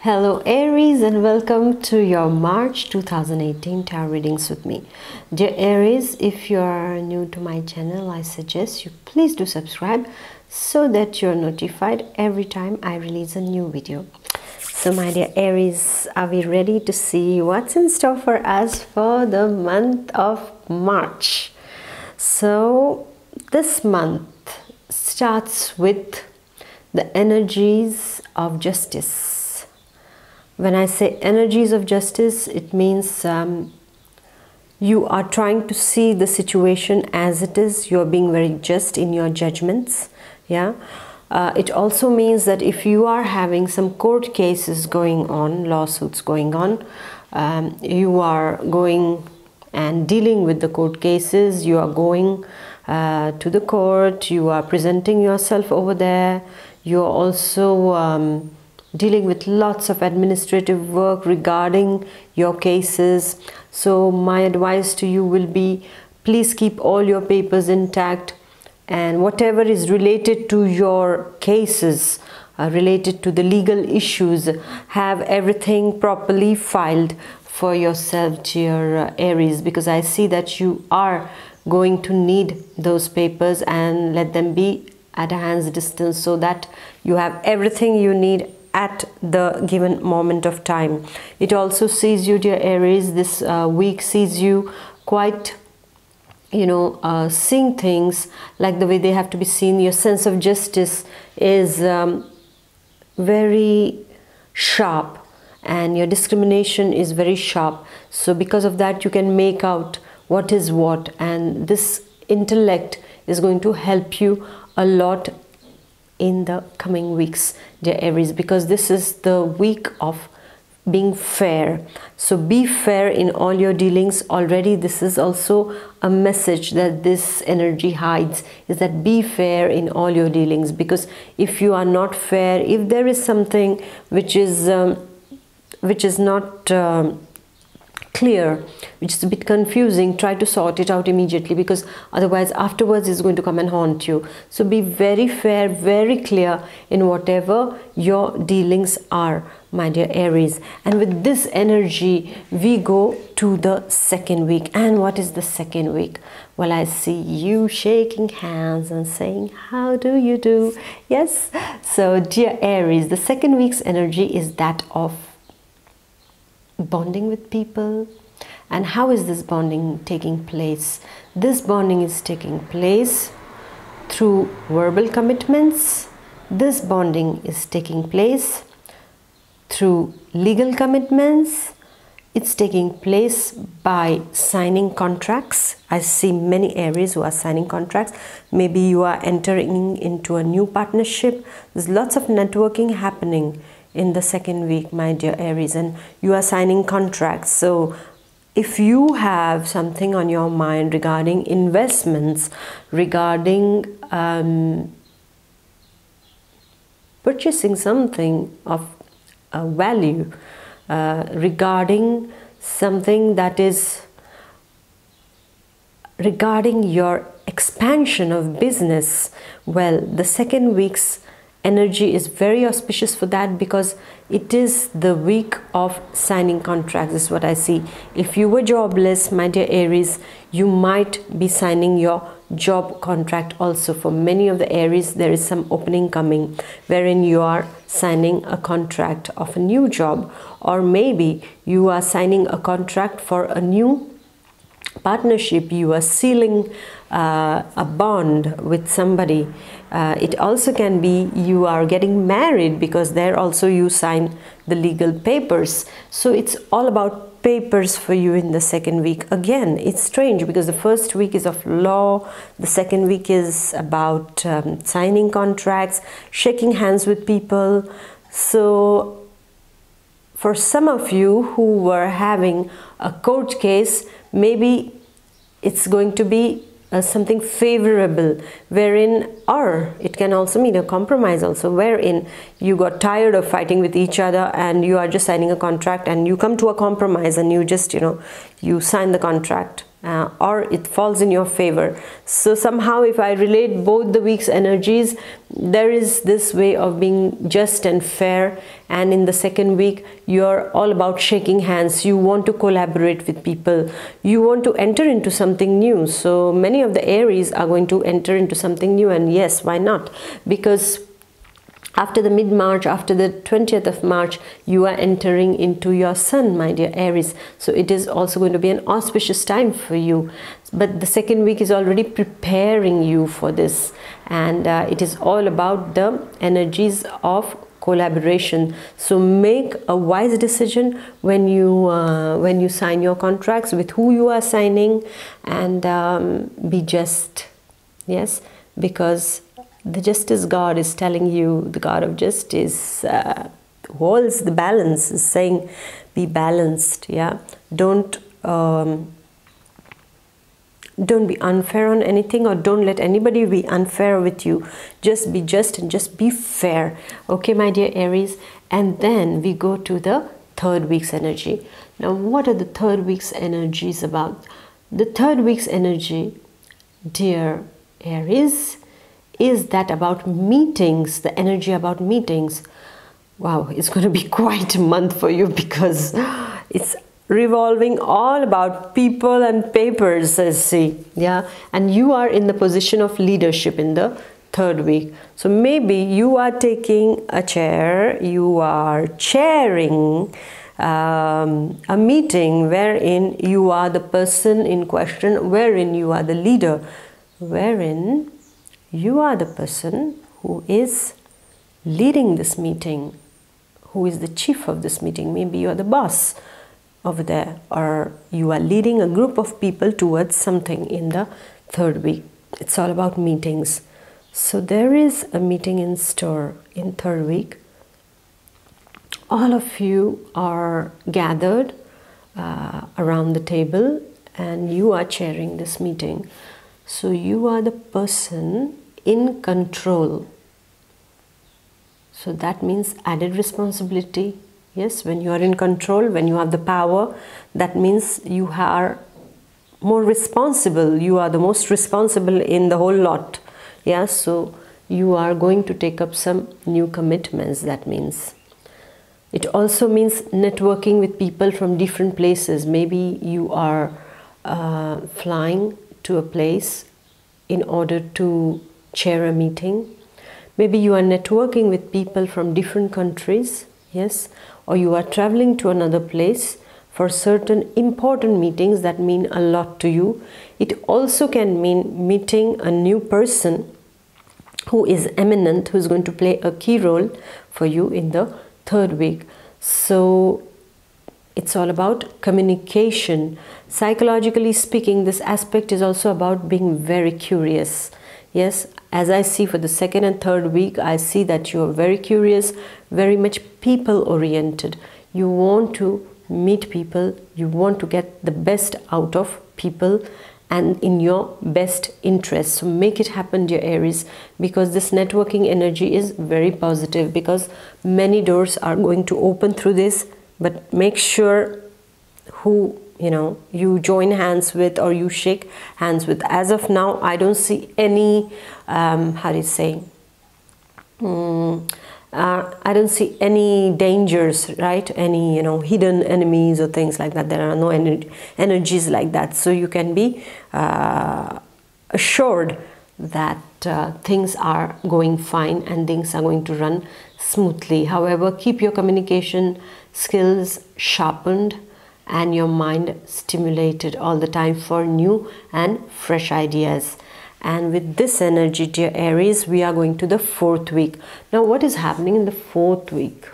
Hello Aries, and welcome to your March 2018 tarot readings with me. Dear Aries, if you are new to my channel, I suggest you please do subscribe so that you're notified every time I release a new video. So my dear Aries, are we ready to see what's in store for us for the month of March? So this month starts with the energies of justice. When I say energies of justice, it means you are trying to see the situation as it is. You are being very just in your judgments. Yeah. It also means that if you are having some court cases going on, lawsuits going on, you are going and dealing with the court cases. You are going to the court. You are presenting yourself over there. You are also dealing with lots of administrative work regarding your cases. So my advice to you will be, please keep all your papers intact, and whatever is related to your cases, related to the legal issues, have everything properly filed for yourself, dear Aries, because I see that you are going to need those papers, and let them be at a hand's distance so that you have everything you need at the given moment of time. It also sees you, dear Aries, this week sees you quite, seeing things like the way they have to be seen. Your sense of justice is very sharp, and your discrimination is very sharp. So because of that, you can make out what is what, and this intellect is going to help you a lot in the coming weeks, dear Aries, because this is the week of being fair. So be fair in all your dealings. Already this is also a message that this energy hides, is that be fair in all your dealings, because if you are not fair, if there is something which is not clear, which is a bit confusing, try to sort it out immediately, because otherwise afterwards it's going to come and haunt you. So be very fair, very clear in whatever your dealings are, my dear Aries. And with this energy we go to the second week. And what is the second week? Well, I see you shaking hands and saying, how do you do? Yes. So dear Aries, the second week's energy is that of bonding with people. And how is this bonding taking place? This bonding is taking place through verbal commitments. This bonding is taking place through legal commitments. It's taking place by signing contracts. I see many Aries who are signing contracts. Maybe you are entering into a new partnership. There's lots of networking happening in the second week, my dear Aries, and you are signing contracts. So if you have something on your mind regarding investments, regarding purchasing something of value, regarding something that is regarding your expansion of business, well, the second week's energy is very auspicious for that, because it is the week of signing contracts. This is what I see. If you were jobless, my dear Aries, you might be signing your job contract also. For many of the Aries, there is some opening coming wherein you are signing a contract of a new job, or maybe you are signing a contract for a new partnership. You are sealing a bond with somebody. It also can be you are getting married, because there also you sign the legal papers. So it's all about papers for you in the second week. Again, it's strange, because the first week is of law, the second week is about signing contracts, shaking hands with people. So for some of you who were having a court case, maybe it's going to be something favorable, wherein, or it can also mean a compromise also, wherein you got tired of fighting with each other and you are just signing a contract, and you come to a compromise, and you just you sign the contract, or it falls in your favor. So somehow if I relate both the week's energies, there is this way of being just and fair, and in the second week you're all about shaking hands. You want to collaborate with people, you want to enter into something new. So many of the Aries are going to enter into something new, and yes, why not? Because after the mid-March, after the 20th of March, you are entering into your sun, my dear Aries. So it is also going to be an auspicious time for you. But the second week is already preparing you for this. And it is all about the energies of collaboration. So make a wise decision when you sign your contracts, with who you are signing, and be just. Yes, because the justice God is telling you, the God of justice holds the balance, is saying be balanced. Yeah, don't be unfair on anything, or don't let anybody be unfair with you. Just be just and just be fair. Okay, my dear Aries. And then we go to the third week's energy. Now, what are the third week's energies about? The third week's energy, dear Aries, is that about meetings, the energy about meetings. Wow, it's going to be quite a month for you, because it's revolving all about people and papers, I see. Yeah, and you are in the position of leadership in the third week. So maybe you are taking a chair, you are chairing a meeting wherein you are the person in question, wherein you are the leader, wherein you are the person who is leading this meeting, who is the chief of this meeting. Maybe you are the boss over there, or you are leading a group of people towards something in the third week. It's all about meetings. So there is a meeting in store in third week. All of you are gathered around the table, and you are chairing this meeting. So you are the person in control. So that means added responsibility. Yes, when you are in control, when you have the power, that means you are more responsible. You are the most responsible in the whole lot. Yeah, so you are going to take up some new commitments, that means. It also means networking with people from different places. Maybe you are flying to a place in order to chair a meeting. Maybe you are networking with people from different countries, yes, or you are traveling to another place for certain important meetings that mean a lot to you. It also can mean meeting a new person who is eminent, who is going to play a key role for you in the third week. So it's all about communication. Psychologically speaking, this aspect is also about being very curious. Yes, as I see for the second and third week, I see that you are very curious, very much people-oriented. You want to meet people, you want to get the best out of people, and in your best interest. So make it happen, dear Aries, because this networking energy is very positive, because many doors are going to open through this. But make sure who you join hands with, or you shake hands with. As of now, I don't see any how do you say, I don't see any dangers, right? Any hidden enemies or things like that. There are no energies like that. So you can be assured that things are going fine and things are going to run smoothly. However, keep your communication skills sharpened and your mind stimulated all the time for new and fresh ideas. And with this energy, dear Aries, we are going to the fourth week. Now, what is happening in the fourth week?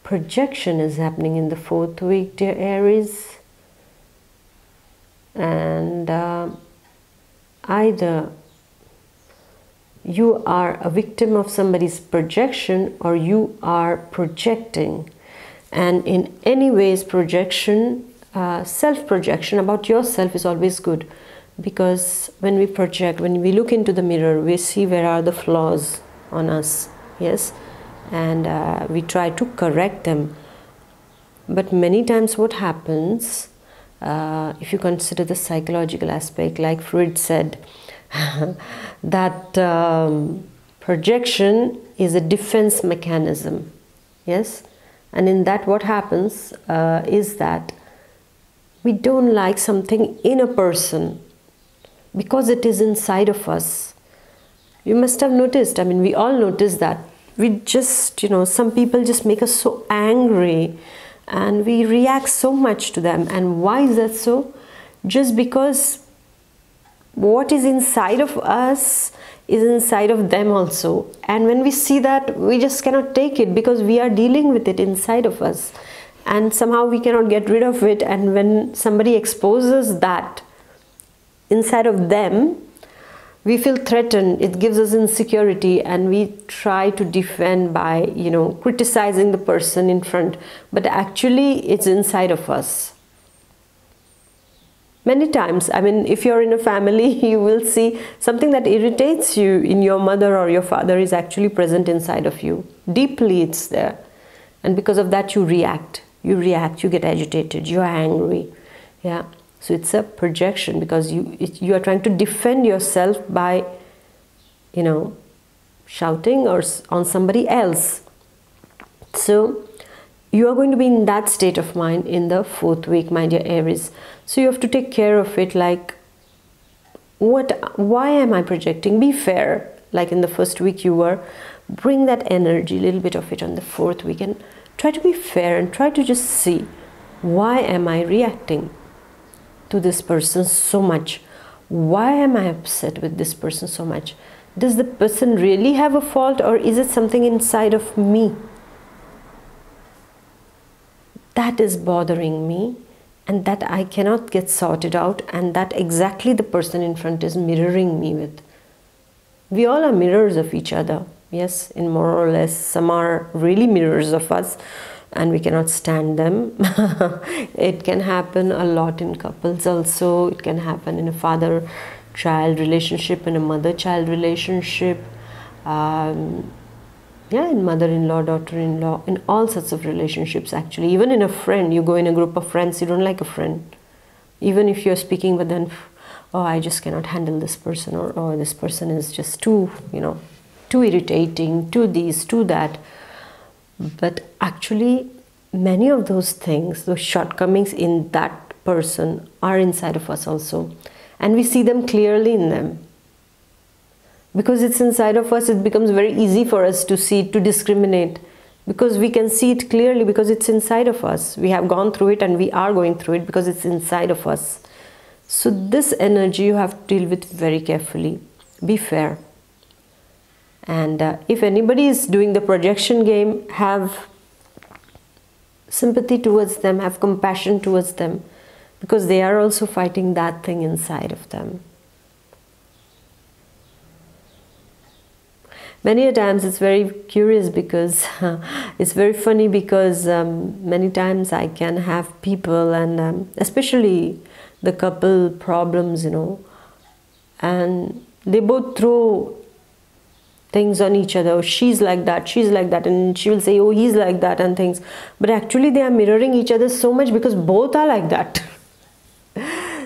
Projection is happening in the fourth week, dear Aries. And either you are a victim of somebody's projection, or you are projecting. And in any ways, projection, self-projection about yourself is always good. Because when we project, when we look into the mirror, we see where are the flaws on us, yes, and we try to correct them. But many times what happens, if you consider the psychological aspect, like Freud said, that projection is a defense mechanism. Yes, and in that what happens is that we don't like something in a person because it is inside of us. You must have noticed, I mean, we all notice that. We just, you know, some people just make us so angry and we react so much to them. And why is that so? Just because what is inside of us is inside of them also. And when we see that, we just cannot take it because we are dealing with it inside of us. And somehow we cannot get rid of it. And when somebody exposes that inside of them, we feel threatened, it gives us insecurity, and we try to defend by, you know, criticizing the person in front. But actually, it's inside of us. Many times, I mean, if you're in a family, you will see something that irritates you in your mother or your father is actually present inside of you. Deeply, it's there. And because of that, you react, you get agitated, you're angry. Yeah. So it's a projection because you are trying to defend yourself by, you know, shouting or on somebody else. So you are going to be in that state of mind in the 4th week, my dear Aries. So you have to take care of it, like, why am I projecting? Be fair. Like in the 1st week you were, bring that energy, a little bit of it on the 4th week, and try to be fair and try to just see, why am I reacting to this person so much? Why am I upset with this person so much? Does the person really have a fault, or is it something inside of me that is bothering me and that I cannot get sorted out, and that exactly the person in front is mirroring me with? We all are mirrors of each other. Yes, in more or less, some are really mirrors of us and we cannot stand them. It can happen a lot in couples also. It can happen in a father-child relationship, in a mother-child relationship, yeah, in mother-in-law, daughter-in-law, in all sorts of relationships actually. Even in a friend, you go in a group of friends, you don't like a friend. Even if you're speaking, but then, oh, I just cannot handle this person, or oh, this person is just too, you know, too irritating, too this, too that. But actually, many of those things, those shortcomings in that person are inside of us also. And we see them clearly in them. Because it's inside of us, it becomes very easy for us to see, to discriminate. Because we can see it clearly, because it's inside of us. We have gone through it and we are going through it because it's inside of us. So this energy you have to deal with very carefully. Be fair. And if anybody is doing the projection game, have sympathy towards them, have compassion towards them, because they are also fighting that thing inside of them. Many a times it's very curious because it's very funny because many times I can have people, and especially the couple problems, you know, and they both throw things on each other. Oh, she's like that, and she will say, oh, he's like that, and things. But actually they are mirroring each other so much because both are like that.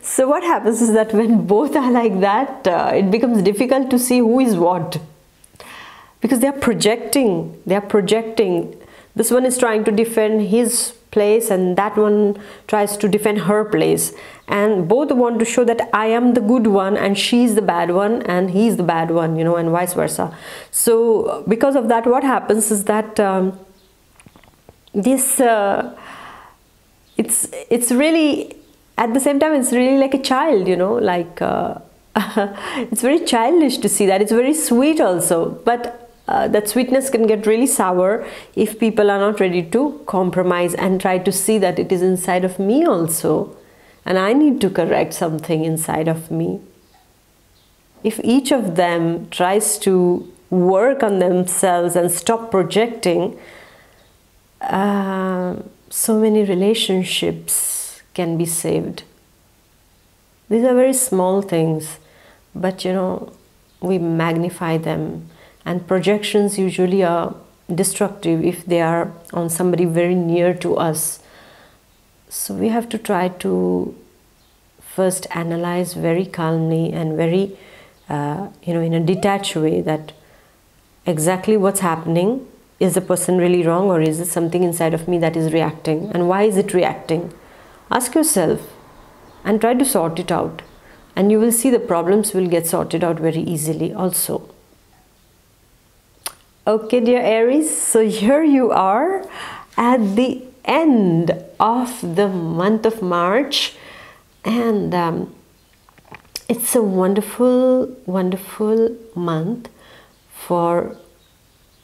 So what happens is that when both are like that, it becomes difficult to see who is what. Because they are projecting. This one is trying to defend his place and that one tries to defend her place. And both want to show that I am the good one and she's the bad one and he's the bad one, you know, and vice versa. So because of that, what happens is that it's really, at the same time, it's really like a child, you know, like it's very childish to see that. It's very sweet also, but that sweetness can get really sour if people are not ready to compromise and try to see that it is inside of me also, and I need to correct something inside of me. If each of them tries to work on themselves and stop projecting, so many relationships can be saved. These are very small things, but you know, we magnify them. And projections usually are destructive if they are on somebody very near to us. So we have to try to first analyze very calmly and very, in a detached way, that exactly what's happening. Is the person really wrong, or is it something inside of me that is reacting? And why is it reacting? Ask yourself and try to sort it out. And you will see the problems will get sorted out very easily also. Okay, dear Aries, so here you are at the end of the month of March. And it's a wonderful, wonderful month for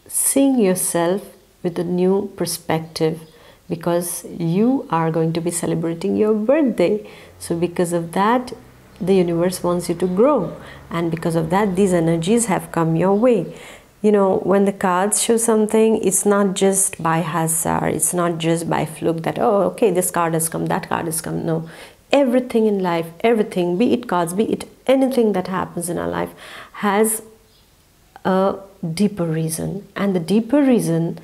seeing yourself with a new perspective, because you are going to be celebrating your birthday. So because of that, the universe wants you to grow, and because of that, these energies have come your way. You know, when the cards show something, it's not just by hazard, it's not just by fluke that, oh, okay, this card has come, that card has come. No, everything in life, everything, be it cards, be it anything that happens in our life, has a deeper reason. And the deeper reason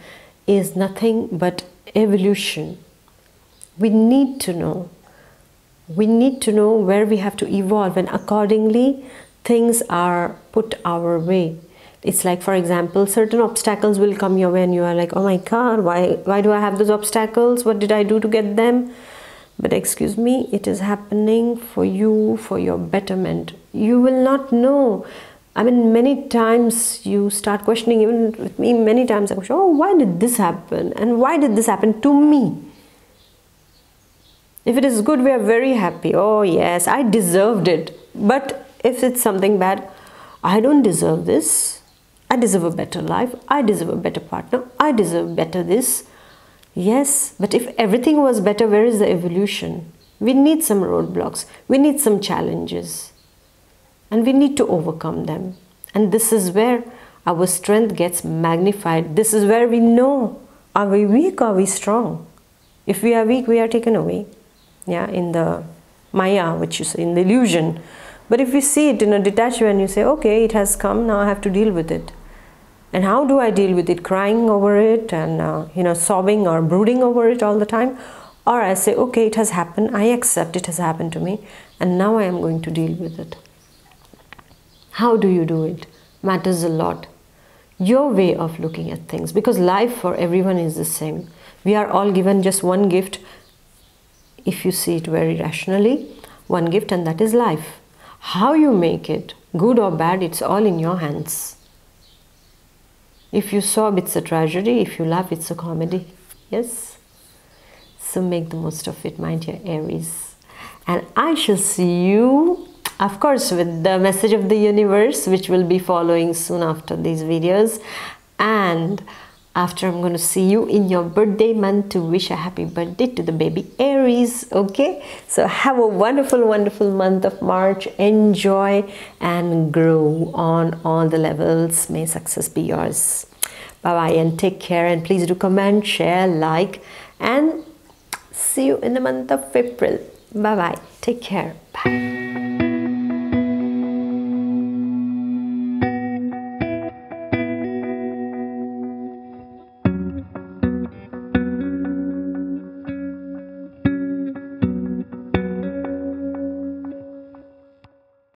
is nothing but evolution. We need to know. We need to know where we have to evolve, and accordingly things are put our way. It's like, for example, certain obstacles will come your way and you are like, oh my God, why do I have those obstacles? What did I do to get them? But excuse me, it is happening for you, for your betterment. You will not know. I mean, many times you start questioning, even with me, many times I question, oh, why did this happen? And why did this happen to me? If it is good, we are very happy. Oh yes, I deserved it. But if it's something bad, I don't deserve this. I deserve a better life. I deserve a better partner. I deserve better this. Yes, but if everything was better, where is the evolution? We need some roadblocks. We need some challenges. And we need to overcome them. And this is where our strength gets magnified. This is where we know, are we weak or are we strong? If we are weak, we are taken away. Yeah, in the Maya, which you say, in the illusion. But if we see it in a detached way and you say, okay, it has come, now I have to deal with it. And how do I deal with it? Crying over it and, sobbing or brooding over it all the time? Or I say, okay, it has happened. I accept it has happened to me. And now I am going to deal with it. How do you do it? Matters a lot. Your way of looking at things. Because life for everyone is the same. We are all given just one gift. If you see it very rationally, one gift, and that is life. How you make it, good or bad, it's all in your hands. If you sob, it's a tragedy. If you laugh, it's a comedy. Yes? So make the most of it, my dear Aries. And I shall see you, of course, with the message of the universe, which will be following soon after these videos. And after, I'm going to see you in your birthday month to wish a happy birthday to the baby Aries. Okay? So have a wonderful, wonderful month of March. Enjoy and grow on all the levels. May success be yours. Bye-bye and take care. And please do comment, share, like, and see you in the month of April. Bye-bye. Take care.